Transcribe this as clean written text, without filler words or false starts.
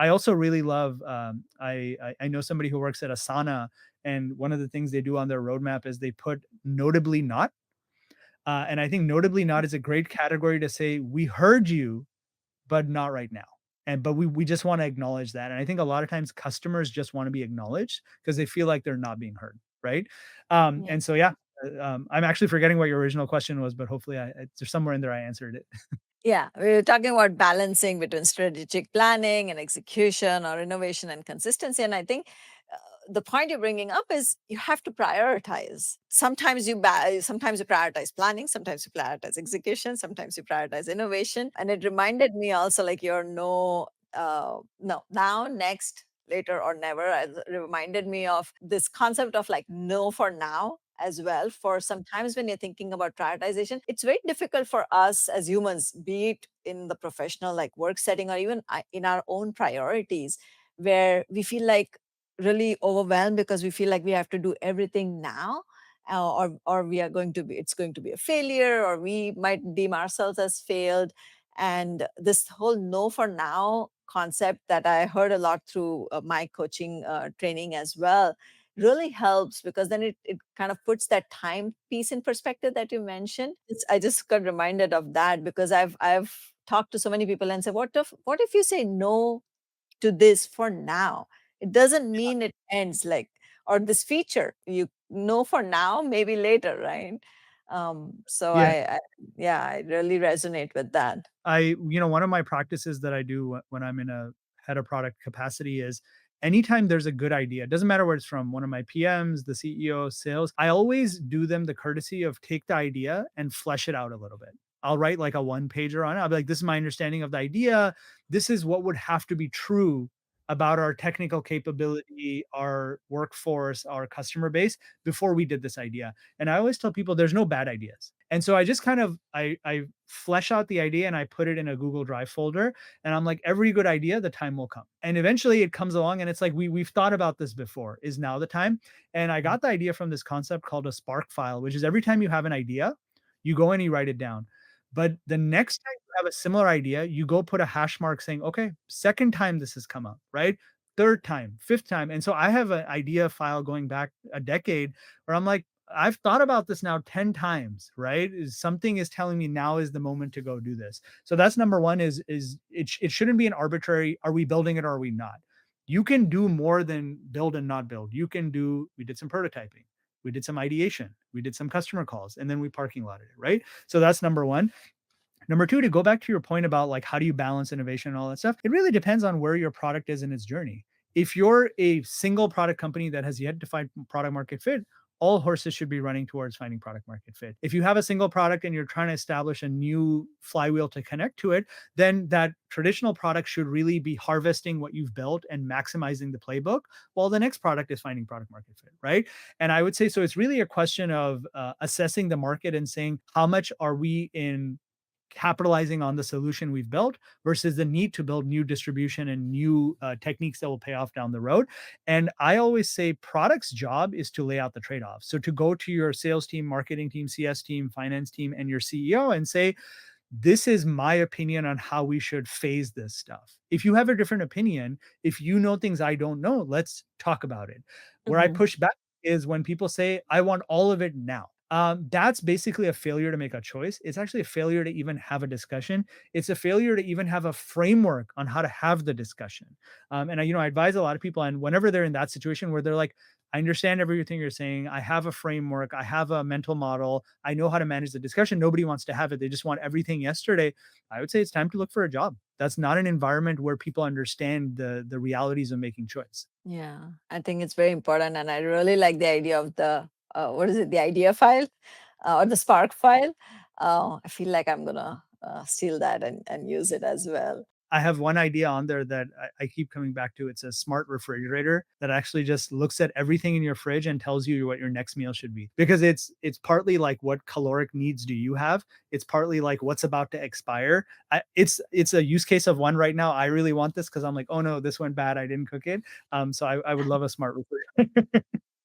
I also really love, I know somebody who works at Asana, and one of the things they do on their roadmap is they put notably not. And I think notably not is a great category to say, we heard you, but not right now. And but we just want to acknowledge that. And I think a lot of times customers just want to be acknowledged because they feel like they're not being heard, right? Yeah. And so yeah, I'm actually forgetting what your original question was, but hopefully there's somewhere in there I answered it. Yeah, we were talking about balancing between strategic planning and execution or innovation and consistency. And I think the point you're bringing up is you have to prioritize. Sometimes you prioritize planning, sometimes you prioritize execution, sometimes you prioritize innovation. And it reminded me also like your no, now, next, later, or never. It reminded me of this concept of like no for now as well. For sometimes when you're thinking about prioritization, it's very difficult for us as humans, be it in the professional like work setting or even in our own priorities, where we feel like really overwhelmed because we feel like we have to do everything now. Or we are going to be it's going to be a failure, or we might deem ourselves as failed. And this whole no for now concept that I heard a lot through my coaching training as well really helps, because then it kind of puts that time piece in perspective that you mentioned. I just got reminded of that because I've talked to so many people and said, what if you say no to this for now? It doesn't mean it ends, like, or this feature you know for now, maybe later, right? So Yeah. I yeah, I really resonate with that. One of my practices that I do when I'm in a head of product capacity is anytime there's a good idea, it doesn't matter where it's from, one of my PMs, the CEO, sales, I always do them the courtesy of take the idea and flesh it out a little bit. I'll write like a one pager on it. I'll be like, this is my understanding of the idea. This is what would have to be true about our technical capability, our workforce, our customer base before we did this idea. And I always tell people there's no bad ideas. And so I just kind of I flesh out the idea and I put it in a Google Drive folder. And I'm like, every good idea, the time will come. And eventually it comes along and it's like, we've thought about this before. Is now the time? And I got the idea from this concept called a Spark file, which is every time you have an idea, you go and you write it down. But the next time you have a similar idea, you go put a hash mark saying, okay, second time this has come up, right? Third time, fifth time. And so I have an idea file going back a decade where I'm like, I've thought about this now 10 times, right? Something is telling me now is the moment to go do this. So that's number one is it shouldn't be an arbitrary, are we building it or are we not? You can do more than build and not build. We did some prototyping, we did some ideation, we did some customer calls, and then we parking lotted it, right? So that's number one. Number two, to go back to your point about like how do you balance innovation and all that stuff, it really depends on where your product is in its journey. If you're a single product company that has yet to find product market fit, all horses should be running towards finding product market fit. If you have a single product and you're trying to establish a new flywheel to connect to it, then that traditional product should really be harvesting what you've built and maximizing the playbook while the next product is finding product market fit, right? And I would say so it's really a question of assessing the market and saying how much are we in capitalizing on the solution we've built versus the need to build new distribution and new techniques that will pay off down the road. And I always say product's job is to lay out the trade-offs. So to go to your sales team, marketing team, CS team, finance team, and your CEO and say, this is my opinion on how we should phase this stuff. If you have a different opinion, if you know things I don't know, let's talk about it. Where I Mhm. push back is when people say, I want all of it now. That's basically a failure to make a choice. It's actually a failure to even have a discussion. It's a failure to even have a framework on how to have the discussion. And I advise a lot of people, and whenever they're in that situation where they're like, I understand everything you're saying. I have a framework. I have a mental model. I know how to manage the discussion. Nobody wants to have it. They just want everything yesterday. I would say it's time to look for a job. That's not an environment where people understand the realities of making choice. Yeah, I think it's very important, and I really like the idea of the what is it, the idea file or the Spark file. I feel like I'm gonna steal that and use it as well. I have one idea on there that I keep coming back to. It's a smart refrigerator that actually just looks at everything in your fridge and tells you what your next meal should be. Because it's partly like what caloric needs do you have? It's partly like what's about to expire. It's a use case of one right now. I really want this because I'm like, oh no, this went bad. I didn't cook it. So I would love a smart refrigerator.